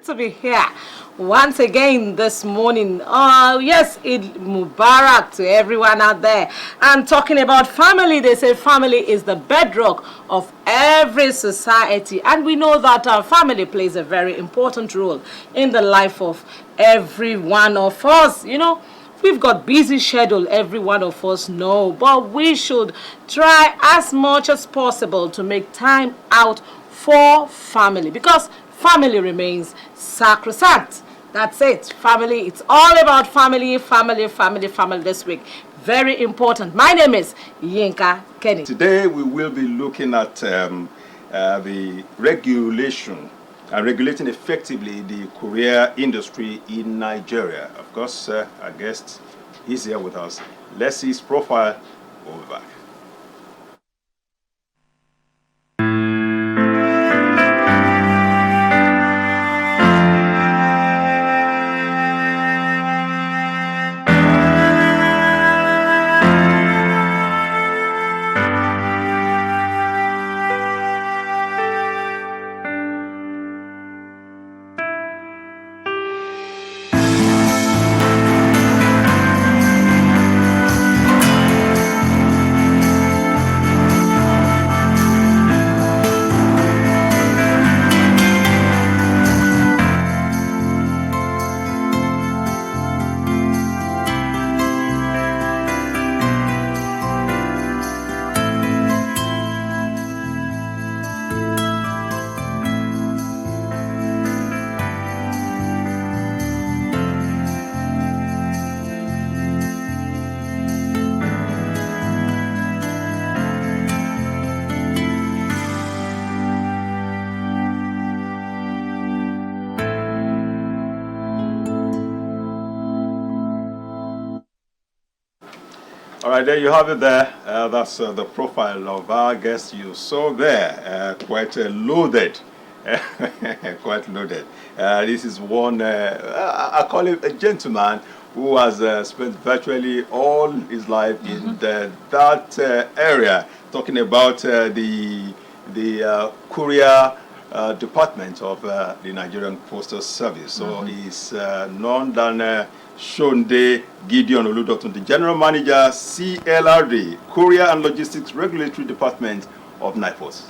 To be here once again this morning. Oh, yes, Eid Mubarak to everyone out there. And talking about family, they say family is the bedrock of every society. And we know that our family plays a very important role in the life of every one of us. We've got busy schedule, every one of us know, but we should try as much as possible to make time out for family because family remains sacrosanct. That's it. Family. It's all about family, family, family, family this week. Very important. My name is Yinka Kenny. Today we will be looking at the regulation and regulating effectively the courier industry in Nigeria. Of course, our guest is here with us. Let's see his profile. We'll be back. All right, there you have it there. That's the profile of our guest you saw there. Quite loaded. Quite loaded. This is one, I call him a gentleman who has spent virtually all his life in that area, talking about the courier department of the Nigerian Postal Service. So he's none than Shonde Gideon Oludotun, the General Manager, CLRD, Courier and Logistics Regulatory Department of Nipost.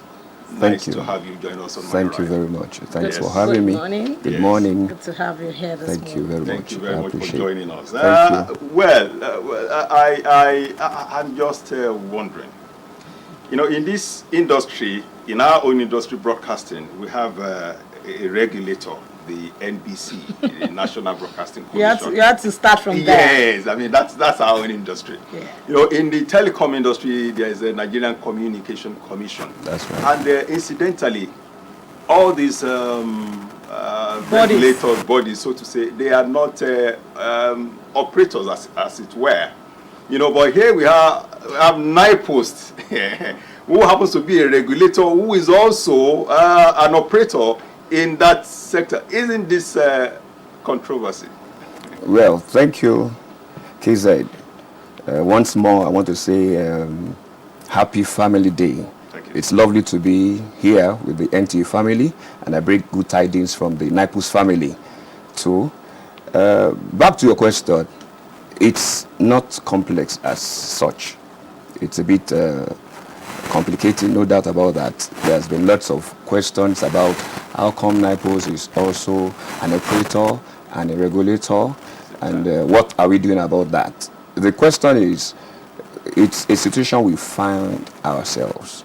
Nice to have you join us on my Thank you very much. Thanks for having me. Good morning. Good to have you here this morning. Thank you very much. Thank you very much for joining us. Thank you. I'm just wondering, in this industry, in our own industry broadcasting, we have a regulator, the NBC, the National Broadcasting Commission. You had to start from there. Yes, I mean that's our own industry. Yeah. In the telecom industry, there is a Nigerian Communication Commission. That's right. And incidentally, all these regulators, bodies, so to say, they are not operators as it were. But here we have Nipost, who happens to be a regulator, who is also an operator in that sector. Isn't this controversy? Well, thank you, KZ. Once more, I want to say Happy Family Day. Thank you. It's lovely to be here with the NTU family, and I bring good tidings from the Nipost family too. Back to your question, it's not complex as such. It's a bit complicated, no doubt about that. There's been lots of questions about how come Nipost is also an operator and a regulator, and what are we doing about that? The question is, it's a situation we find ourselves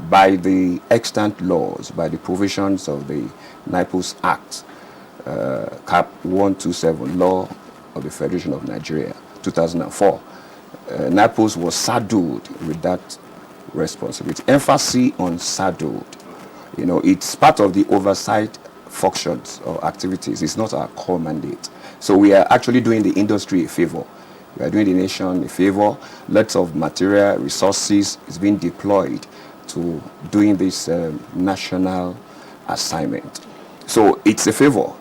by the extant laws, by the provisions of the Nipost Act, Cap 127, Law of the Federation of Nigeria, 2004. Nipost was saddled with that responsibility. Emphasis on saddled. It's part of the oversight functions or activities. It's not our core mandate. So we are actually doing the industry a favor. We are doing the nation a favor. Lots of material resources is being deployed to doing this national assignment. So it's a favor,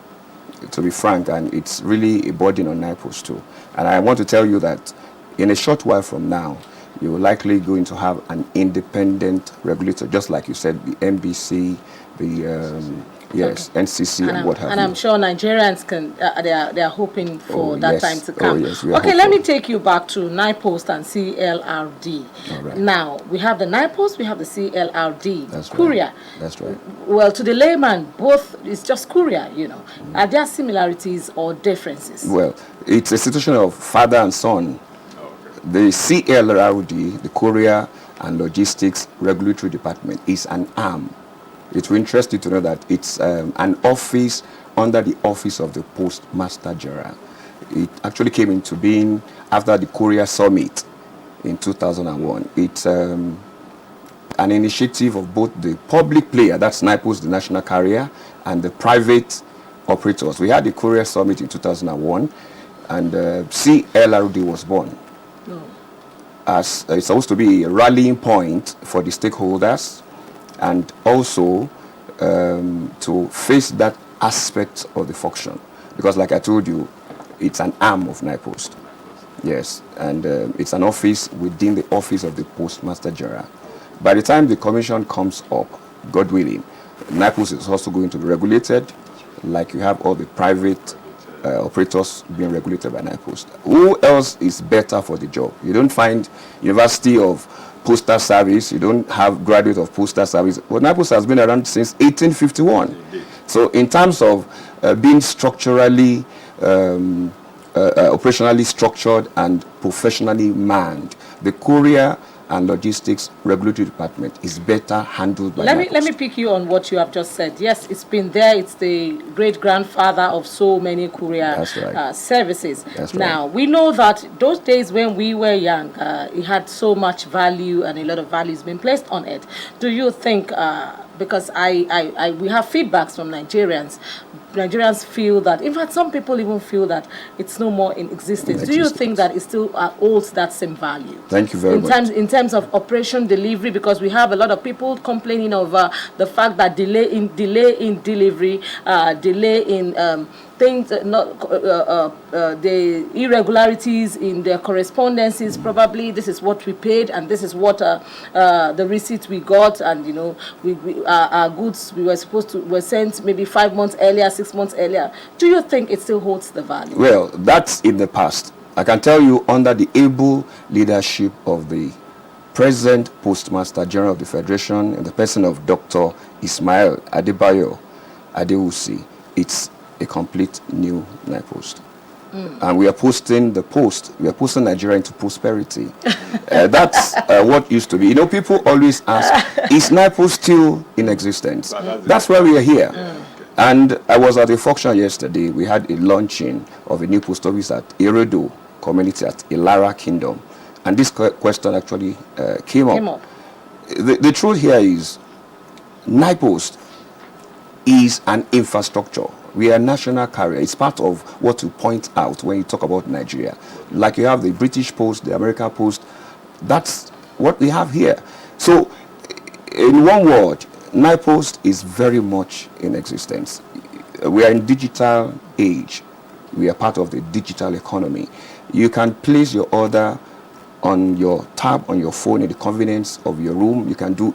to be frank, and it's really a burden on Nipost too. And I want to tell you that in a short while from now, you are likely going to have an independent regulator, just like you said, the NBC, the Yes, NCC and what have you. And I'm sure Nigerians can, they are hoping for that time to come. Yes, okay, let me take you back to Nipost and CLRD. All right. Now, we have the Nipost, we have the CLRD. That's Courier. Right. That's right. Well, to the layman, both, it's just courier, you know. Are there similarities or differences? Well, it's a situation of father and son. The CLRD, the Courier and Logistics Regulatory Department, is an arm. It will interest you to know that it's an office under the office of the Postmaster General. It actually came into being after the Courier Summit in 2001. It's an initiative of both the public player, that's Nipost, the national carrier, and the private operators. We had the Courier Summit in 2001, and CLRD was born. As it's supposed to be a rallying point for the stakeholders, and also to face that aspect of the function, because like I told you, it's an arm of Nipost. Yes, and it's an office within the office of the Postmaster General. By the time the commission comes up, God willing, Nipost is also going to be regulated, like you have all the private operators being regulated by Nipost. Who else is better for the job? You don't find University of Postal Service, you don't have graduate of Postal Service. But Nipost has been around since 1851. So in terms of being structurally, operationally structured and professionally manned, the Courier and Logistics Regulatory Department is better handled by Nipost. Let me pick you on what you have just said. Yes, it's been there. It's the great-grandfather of so many courier services. That's now, right. we know that those days when we were young, it had so much value and a lot of value has been placed on it. Do you think, because we have feedbacks from Nigerians feel that, in fact, some people even feel that it's no more in existence. Do you think that it still holds that same value? Thank you very much. In terms of operation delivery, because we have a lot of people complaining over the fact that delay in delivery, delay in things, the irregularities in their correspondences. Probably this is what we paid, and this is what the receipt we got, and you know, our goods were sent maybe 5 months earlier, 6 months earlier. Do you think it still holds the value? Well, that's in the past. I can tell you, under the able leadership of the present Postmaster General of the Federation, in the person of Dr. Ismail Adebayo Adewusi, it's a complete new Nipost. And we are posting we are posting Nigeria into prosperity. That's what used to be. You know, people always ask, is Nipost still in existence? That's why we are here. And I was at a function yesterday. We had a launching of a new post office at Iredo community at Ilara Kingdom. And this question actually came up. The truth here is, Nipost is an infrastructure. We are a national carrier. It's part of what you point out when you talk about Nigeria. Like you have the British Post, the American Post. That's what we have here. So, in one word, Nipost is very much in existence. We are in digital age. We are part of the digital economy. You can place your order on your tab on your phone in the convenience of your room. You can do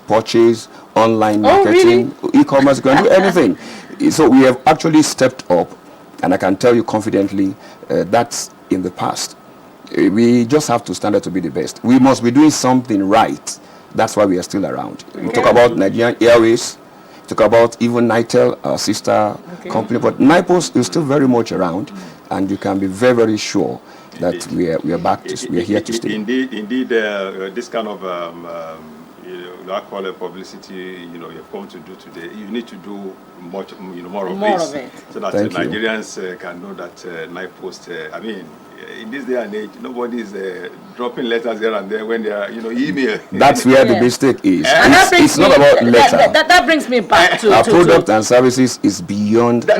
purchase, online marketing, e-commerce, you can do anything. So we have actually stepped up, and I can tell you confidently that's in the past. We just have to stand up to be the best. We must be doing something right. That's why we are still around. We talk about Nigerian Airways, talk about even Nitel, our sister company, but Nipost is still very much around, and you can be very, very sure that we are back to, we are here to stay. Indeed, this kind of I call it publicity, you've come to do today. You need to do much, more of it, so that Nigerians can know that Nipost. I mean, in this day and age, nobody is dropping letters here and there when they are, email. That's where the mistake is. It's not about letter. That brings me back to our product and services is beyond. I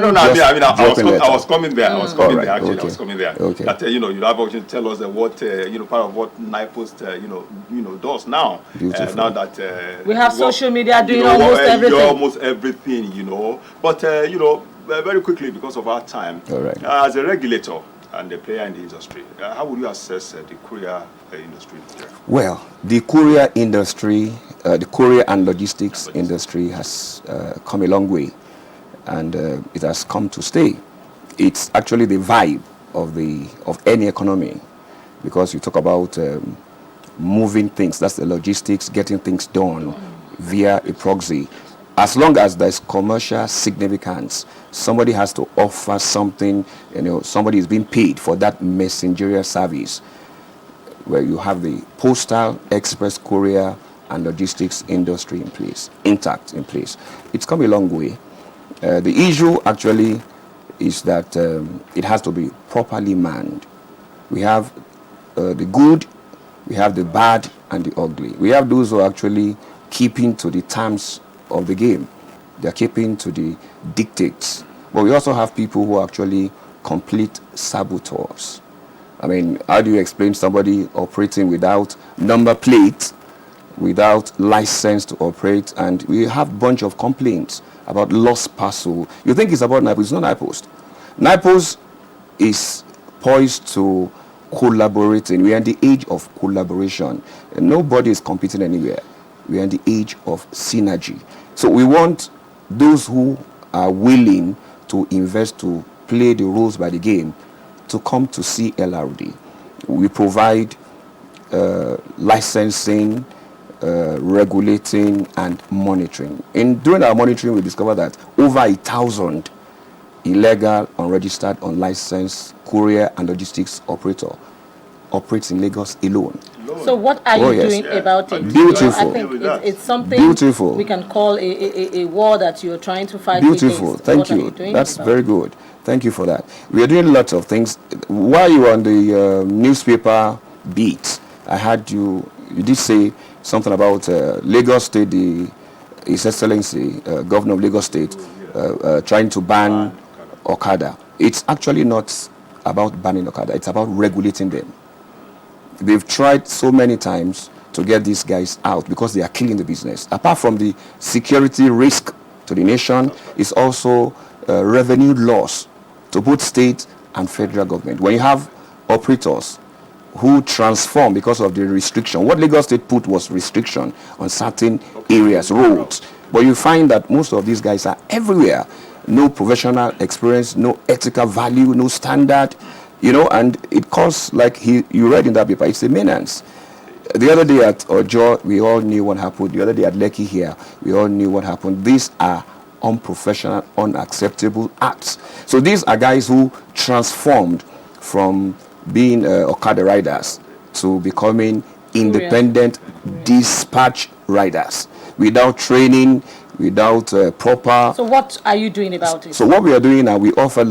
was coming there. I was coming there. Okay. That you have to tell us what part of what Nipost does now. Now that we have social media doing almost everything. But very quickly, because of our time, all right. As a regulator, and a player in the industry. How would you assess the courier industry in Nigeria? Well, the courier industry, the courier and logistics industry has come a long way, and it has come to stay. It's actually the vibe of any economy, because you talk about moving things, that's the logistics, getting things done via a proxy. As long as there's commercial significance, somebody has to offer something, somebody is being paid for that messengerial service, where you have the postal, express, courier, and logistics industry in place, intact in place. It's come a long way. The issue actually is that it has to be properly manned. We have the good, we have the bad, and the ugly. We have those who are actually keeping to the terms of the game. They're keeping to the dictates. But we also have people who are actually complete saboteurs. I mean, how do you explain somebody operating without number plate, without license to operate? And we have a bunch of complaints about lost parcel. You think it's about Nipost? It's not Nipost. Nipost is poised to collaborating. We are in the age of collaboration. And nobody is competing anywhere. We are in the age of synergy. So we want those who are willing to invest, to play the rules by the game, to come to CLRD. We provide licensing, regulating, and monitoring. During our monitoring, we discovered that over 1,000 illegal, unregistered, unlicensed courier and logistics operator operates in Lagos alone. So what are you doing about it? Beautiful. I think it's something beautiful. We can call a war that you're trying to fight beautiful. against. Thank you. That's very good. Thank you for that. We are doing lots of things. While you were on the newspaper beat, I had you did say something about Lagos State, His Excellency, Governor of Lagos State, trying to ban Okada. It's actually not about banning Okada. It's about regulating them. They've tried so many times to get these guys out because they are killing the business. Apart from the security risk to the nation, it's also revenue loss to both state and federal government. When you have operators who transform because of the restriction, what Lagos State put was restriction on certain areas, roads. But you find that most of these guys are everywhere. No professional experience, no ethical value, no standard. And it costs, like you read in that paper, it's a maintenance. The other day at Ojo, we all knew what happened. The other day at Lekki here, we all knew what happened. These are unprofessional, unacceptable acts. So these are guys who transformed from being Okada riders to becoming independent dispatch riders without training, without proper... So what are you doing about it? So what we are doing now, we offer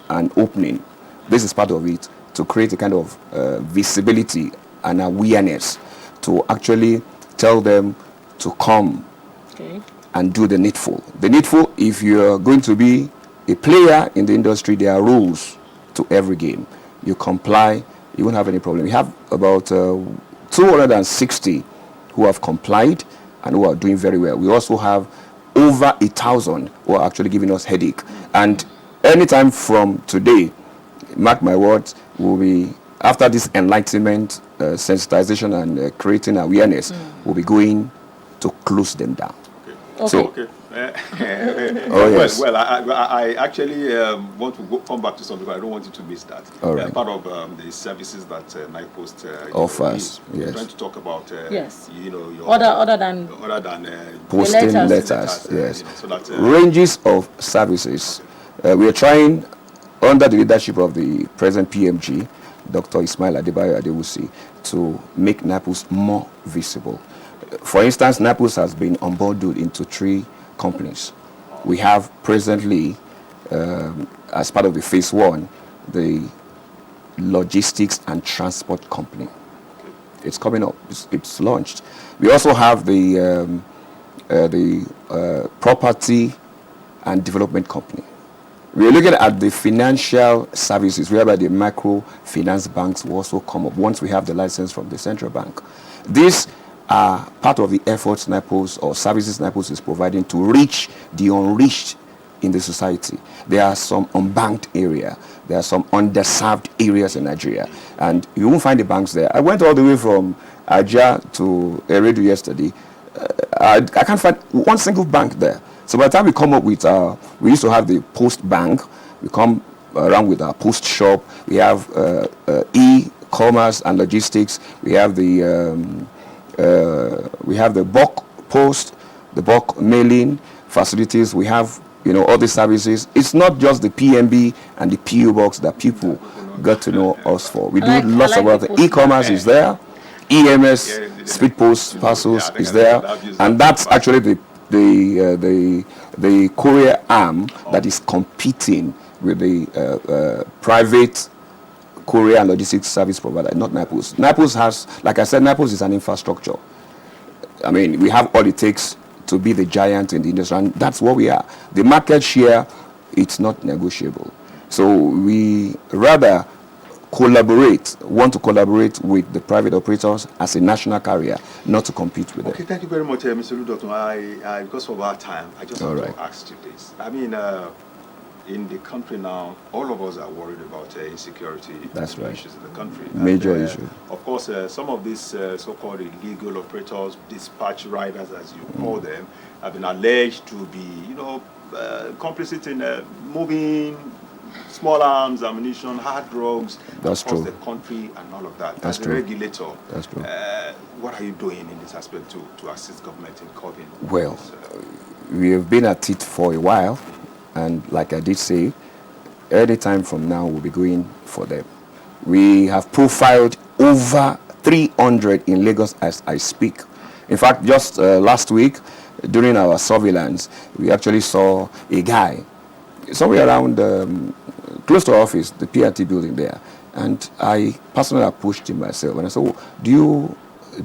an opening. This is part of it, to create a kind of visibility and awareness, to actually tell them to come and do the needful. The needful, if you're going to be a player in the industry, there are rules to every game. You comply, you won't have any problem. We have about 260 who have complied and who are doing very well. We also have over 1,000 who are actually giving us headache. And anytime from today, mark my words, we'll be, after this enlightenment, sensitization, and creating awareness, we'll be going to close them down. Yes. Well, I actually want to come back to something, but I don't want you to miss that. Part of the services that Nipost offers. We're trying to talk about. Your other than posting letters. Yes. So that, ranges of services. We are trying, under the leadership of the present PMG, Dr. Ismail Adebayo Adewusi, to make Nipost more visible. For instance, Nipost has been onboarded into 3 companies. We have presently, as part of the phase 1, the logistics and transport company. It's coming up. It's launched. We also have the property and development company. We're looking at the financial services, whereby the microfinance banks will also come up once we have the license from the central bank. These are part of the efforts Nipost, or services Nipost, is providing to reach the unreached in the society. There are some unbanked area. There are some underserved areas in Nigeria, and you won't find the banks there. I went all the way from Aja to Eredu yesterday. I can't find one single bank there. So by the time we come up with we used to have the post bank. We come around with our post shop. We have e-commerce and logistics. We have the bulk post, the bulk mailing facilities. We have all the services. It's not just the PMB and the PO box that people got to know us for. We do lots of other. E-commerce is there. EMS, speed post parcels is there, and that's actually the courier arm that is competing with the private courier and logistics service provider, not Nipost. Nipost has, like I said, Nipost is an infrastructure. I mean, we have all it takes to be the giant in the industry, and that's what we are. The market share, it's not negotiable. So we rather want to collaborate with the private operators as a national carrier, not to compete with them. Okay, thank you very much, Mr. Ludotun. I because of our time, I just want to ask you this. I mean, in the country now, all of us are worried about insecurity issues in the country. Major issue. Of course, some of these so-called illegal operators, dispatch riders, as you call them, have been alleged to be, complicit in moving small arms, ammunition, hard drugs across the country and all of that. As a regulator, what are you doing in this aspect to assist government in curbing? Well, we have been at it for a while, and like I did say, any time from now we'll be going for them. We have profiled over 300 in Lagos as I speak. In fact, just last week, during our surveillance, we actually saw a guy somewhere around close to our office, the PRT building there. And I personally approached him myself, and I said, do you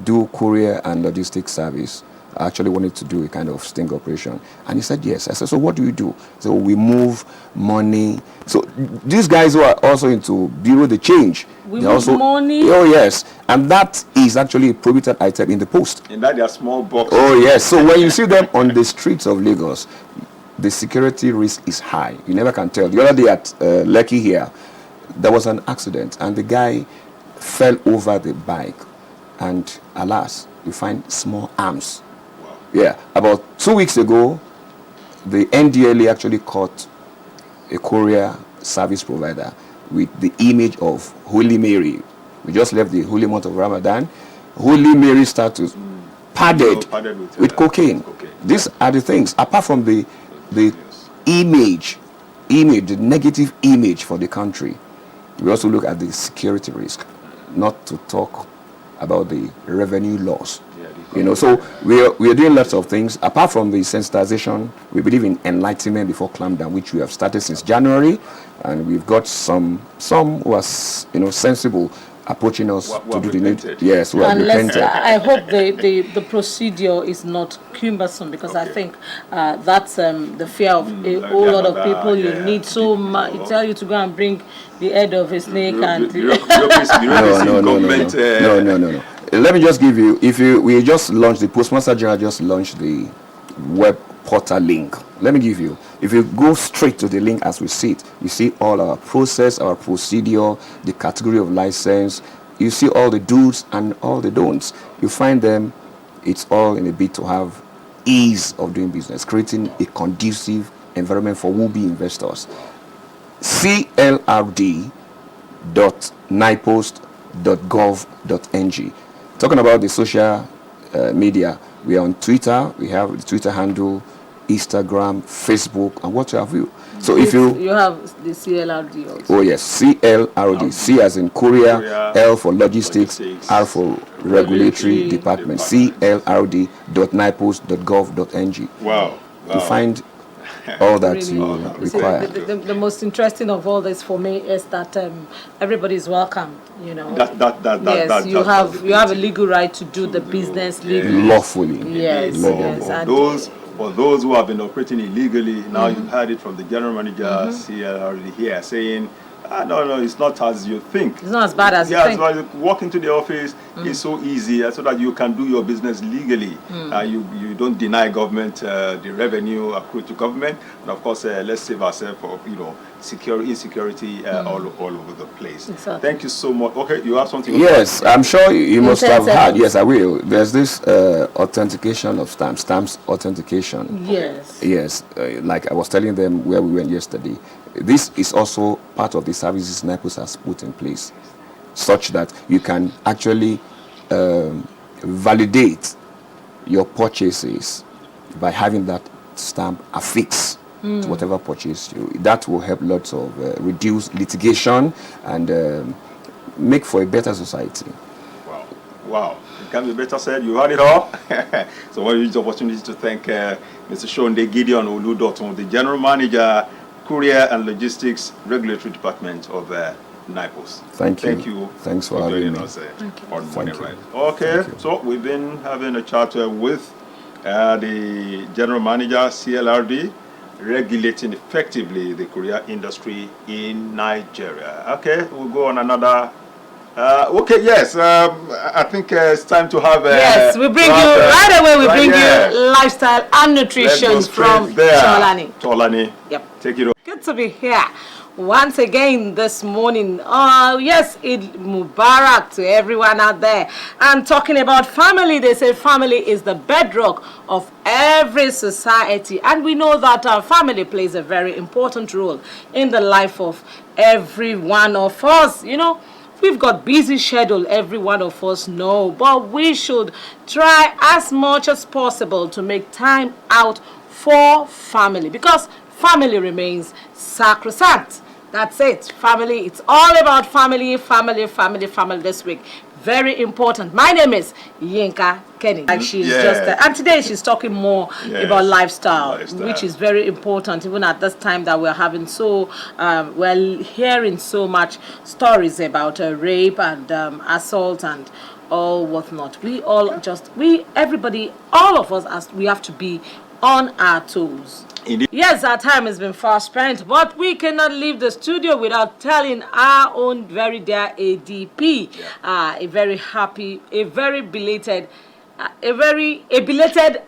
do courier and logistics service? I actually wanted to do a kind of sting operation. And he said, yes. I said, so what do you do? So we move money. So these guys who are also into bureau de change. We move money? Oh, yes. And that is actually a prohibited item in the post. And that they are small boxes. Oh, yes. So when you see them on the streets of Lagos, the security risk is high. You never can tell. The other day at Lekki here, there was an accident, and the guy fell over the bike. And alas, you find small arms. Wow. Yeah. About 2 weeks ago, the NDLA actually caught a courier service provider with the image of Holy Mary. We just left the holy month of Ramadan. Holy Mary status padded with cocaine. These are the things, apart from the image, the negative image for the country. We also look at the security risk, not to talk about the revenue loss. So we are doing lots of things. Apart from the sensitization, we believe in enlightenment before clampdown, which we have started since January, and we've got some who are sensible approaching us to do the need. Yes, we are repentant. I hope the procedure is not cumbersome, because I think that's the fear of a whole lot of people. You need so much. It tell you to go and bring the head of a snake and no. Let me just give you. We just launched, the Postmaster General just launched the web portal link. Let me give you. If you go straight to the link as we see it, you see all our process, our procedure, the category of license. You see all the do's and all the don'ts. You find them. It's all in a bid to have ease of doing business, creating a conducive environment for would-be investors. clrd.nipost.gov.ng. Talking about the social media, we are on Twitter. We have the Twitter handle, Instagram, Facebook, and what have you. So if you have the CLRD also. Oh yes, CLRD. C as in courier, L for logistics, R for regulatory department. CLRD.nipost.gov.ng. Wow. You find all that you require. The most interesting of all this for me is that everybody is welcome. Yes, you have a legal right to do the business legally, lawfully. Yes. For those who have been operating illegally, now you've heard it from the General Manager CLRD here saying No, it's not as you think. It's not as bad as you think. Yeah, so walk into the office is so easy so that you can do your business legally. You don't deny government the revenue accrued to government, and of course, let's save ourselves of insecurity all over the place. Exactly. Thank you so much. Okay, you have something? Yes, I'm sure you must have had. Yes, I will. There's this authentication of stamps authentication. Yes. Yes, like I was telling them where we went yesterday. This is also part of the services Nipost has put in place, such that you can actually validate your purchases by having that stamp affixed to whatever purchase you. That will help lots of reduce litigation and make for a better society. Wow. It can be better said. You heard it all. So I want to use the opportunity to thank Mr. Shonde Gideon Oludotun, the General Manager, Courier and Logistics Regulatory Department of Nipost. Thank you. Thank you. Thanks for having me. Us on Morning Ride. Okay, so we've been having a chat with the General Manager, CLRD, regulating effectively the courier industry in Nigeria. Okay, we'll go on another. Okay, yes, I think it's time to have. Yes, we bring you right away. We bring you lifestyle and nutrition from Tolani. Yep. Take it over. Good to be here once again this morning. Yes, Eid Mubarak to everyone out there. And talking about family, they say family is the bedrock of every society. And we know that our family plays a very important role in the life of every one of us. You know, we've got busy schedule, every one of us know, but we should try as much as possible to make time out for family, because family remains sacrosanct. That's it. Family, it's all about family this week. Very important. My name is Yinka Kenny. Like she's and today she's talking more about lifestyle, which is very important, even at this time that we're having we're hearing so much stories about rape and assault and all whatnot. Everybody, all of us, we have to be on our toes. Indeed. Yes, our time has been fast spent, but we cannot leave the studio without telling our own very dear ADP a very belated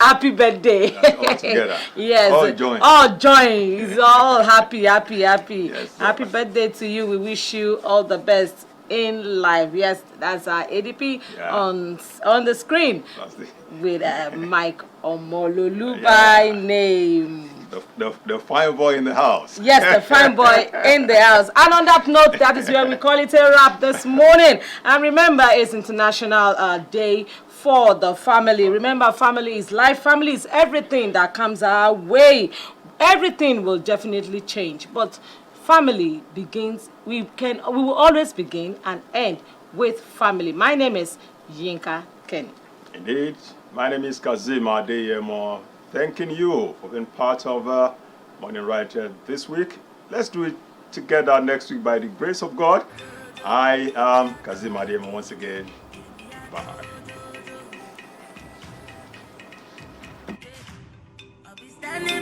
happy birthday. All together. Yes. All join. It's all happy. Yes, happy birthday to you. We wish you all the best in life. Yes, that's our ADP on the screen with Mike Omololu by name. The fine boy in the house. Yes, the fine boy in the house. And on that note, that is where we call it a wrap this morning. And remember, it's International Day for the Family. Remember, family is life. Family is everything that comes our way. Everything will definitely change, but family begins. We will always begin and end with family. My name is Yinka Kenny. Indeed, my name is Kazim Adeyemo. Thanking you for being part of Morning Ride this week. Let's do it together next week by the grace of God. I am Kazim Adeyemo once again. Bye.